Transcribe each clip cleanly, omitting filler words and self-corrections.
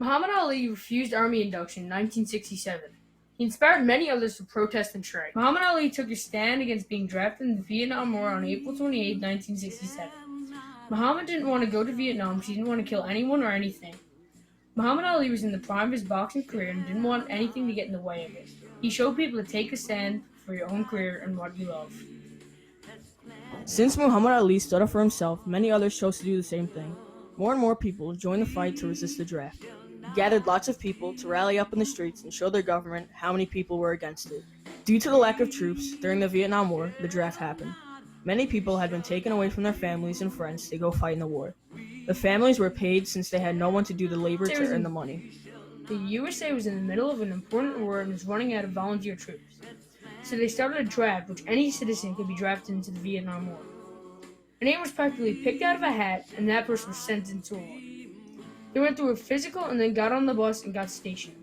Muhammad Ali refused Army induction in 1967. He inspired many others to protest and strike. Muhammad Ali took a stand against being drafted in the Vietnam War on April 28, 1967. Muhammad didn't want to go to Vietnam because he didn't want to kill anyone or anything. Muhammad Ali was in the prime of his boxing career and didn't want anything to get in the way of it. He showed people to take a stand for your own career and what you love. Since Muhammad Ali stood up for himself, many others chose to do the same thing. More and more people joined the fight to resist the draft. He gathered lots of people to rally up in the streets and show their government how many people were against it. Due to the lack of troops during the Vietnam War, the draft happened. Many people had been taken away from their families and friends to go fight in the war. The families were paid since they had no one to do the labor to earn the money. The USA was in the middle of an important war and was running out of volunteer troops. So they started a draft which any citizen could be drafted into the Vietnam War. A name was practically picked out of a hat, and that person was sent into a war. They went through a physical and then got on the bus and got stationed.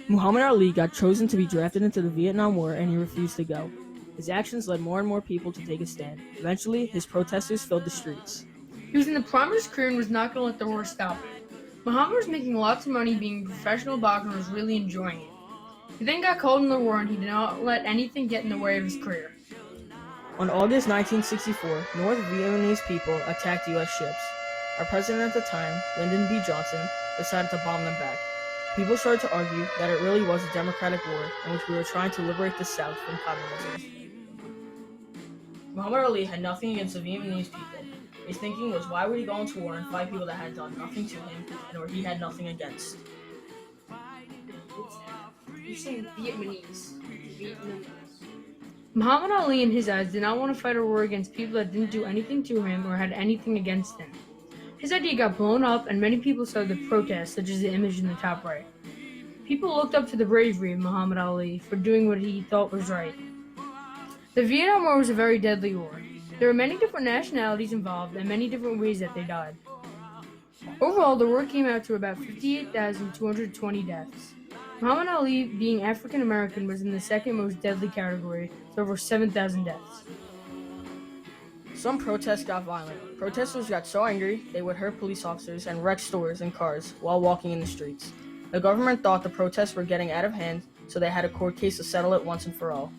Muhammad Ali got chosen to be drafted into the Vietnam War, and he refused to go. His actions led more and more people to take a stand. Eventually, his protesters filled the streets. He was in the prime of his career and was not going to let the war stop him. Muhammad was making lots of money being a professional boxer and was really enjoying it. He then got called in the war and he did not let anything get in the way of his career. On August 1964, North Vietnamese people attacked U.S. ships. Our president at the time, Lyndon B. Johnson, decided to bomb them back. People started to argue that it really was a democratic war in which we were trying to liberate the South from communism. Muhammad Ali had nothing against the Vietnamese people. His thinking was, why would he go into war and fight people that had done nothing to him and where he had nothing against? You're saying Vietnamese. Muhammad Ali, in his eyes, did not want to fight a war against people that didn't do anything to him or had anything against him. His idea got blown up, and many people started to protest, such as the image in the top right. People looked up to the bravery of Muhammad Ali for doing what he thought was right. The Vietnam War was a very deadly war. There were many different nationalities involved and many different ways that they died. Overall, the war came out to about 58,220 deaths. Muhammad Ali, being African American, was in the second most deadly category, with over 7,000 deaths. Some protests got violent. Protesters got so angry they would hurt police officers and wreck stores and cars while walking in the streets. The government thought the protests were getting out of hand, so they had a court case to settle it once and for all.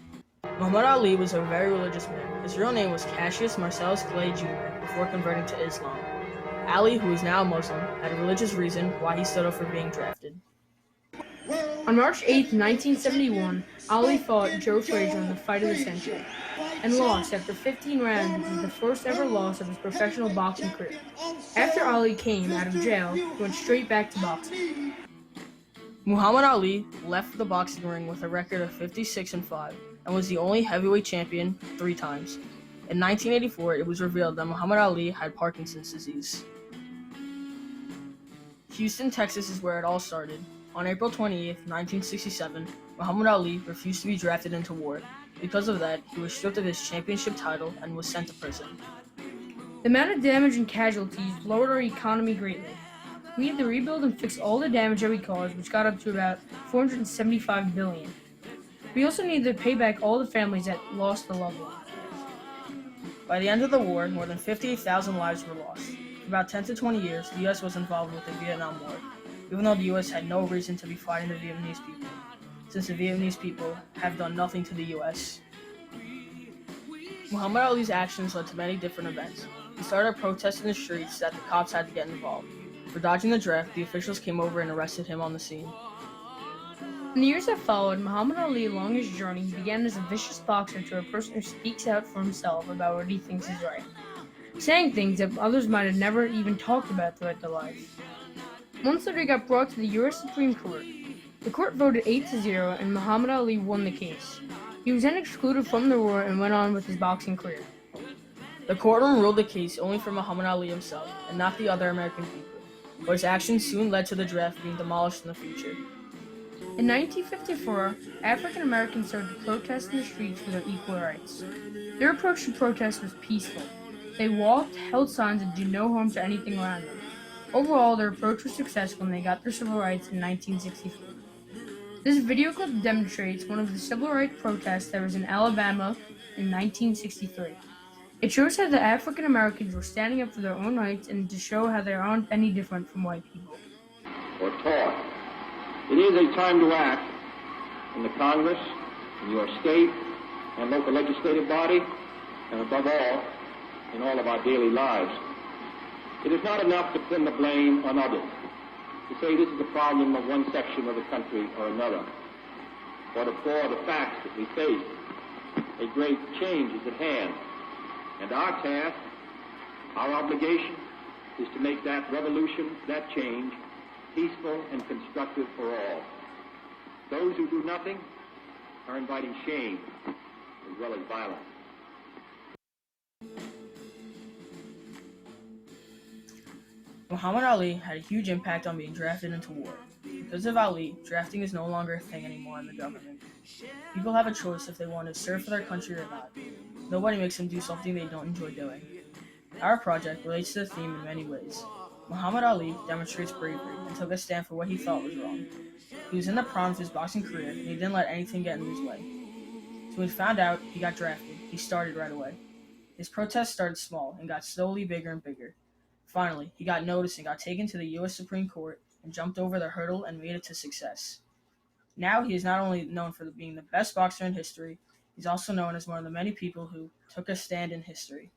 Muhammad Ali was a very religious man. His real name was Cassius Marcellus Clay Jr. before converting to Islam. Ali, who is now a Muslim, had a religious reason why he stood up for being drafted. On March 8, 1971, Ali fought Joe Frazier in the fight of the century and lost after 15 rounds, which was the first ever loss of his professional boxing career. After Ali came out of jail, he went straight back to boxing. Muhammad Ali left the boxing ring with a record of 56-5 and was the only heavyweight champion 3 times. In 1984, it was revealed that Muhammad Ali had Parkinson's disease. Houston, Texas is where it all started. On April 28, 1967, Muhammad Ali refused to be drafted into war. Because of that, he was stripped of his championship title and was sent to prison. The amount of damage and casualties lowered our economy greatly. We had to rebuild and fix all the damage that we caused, which got up to about $475 billion. We also needed to pay back all the families that lost a loved one. By the end of the war, more than 58,000 lives were lost. For about 10 to 20 years, the U.S. was involved with the Vietnam War, even though the U.S. had no reason to be fighting the Vietnamese people, since the Vietnamese people have done nothing to the U.S. Muhammad Ali's actions led to many different events. He started a protest in the streets that the cops had to get involved. For dodging the draft, the officials came over and arrested him on the scene. In the years that followed, Muhammad Ali, along his journey, he began as a vicious boxer to a person who speaks out for himself about what he thinks is right, saying things that others might have never even talked about throughout their life. Months later, he got brought to the U.S. Supreme Court. The court voted 8-0, and Muhammad Ali won the case. He was then excluded from the war and went on with his boxing career. The courtroom ruled the case only for Muhammad Ali himself, and not the other American people, but his actions soon led to the draft being demolished in the future. In 1954, African Americans started to protest in the streets for their equal rights. Their approach to protest was peaceful. They walked, held signs, and did no harm to anything around them. Overall, their approach was successful and they got their civil rights in 1964. This video clip demonstrates one of the civil rights protests that was in Alabama in 1963. It shows how the African Americans were standing up for their own rights and to show how they aren't any different from white people. or taught. It is a time to act in the Congress, in your state and local legislative body, and above all, in all of our daily lives. It is not enough to pin the blame on others, to say this is a problem of one section of the country or another, or to pour the facts that we face. A great change is at hand, and our task, our obligation, is to make that revolution, that change, peaceful and constructive for all. Those who do nothing are inviting shame as well as violence. Muhammad Ali had a huge impact on being drafted into war. Because of Ali, drafting is no longer a thing anymore in the government. People have a choice if they want to serve for their country or not. Nobody makes them do something they don't enjoy doing. Our project relates to the theme in many ways. Muhammad Ali demonstrates bravery and took a stand for what he thought was wrong. He was in the prime of his boxing career, and he didn't let anything get in his way. So when he found out he got drafted, he started right away. His protest started small and got slowly bigger and bigger. Finally, he got noticed and got taken to the U.S. Supreme Court and jumped over the hurdle and made it to success. Now he is not only known for being the best boxer in history, he's also known as one of the many people who took a stand in history.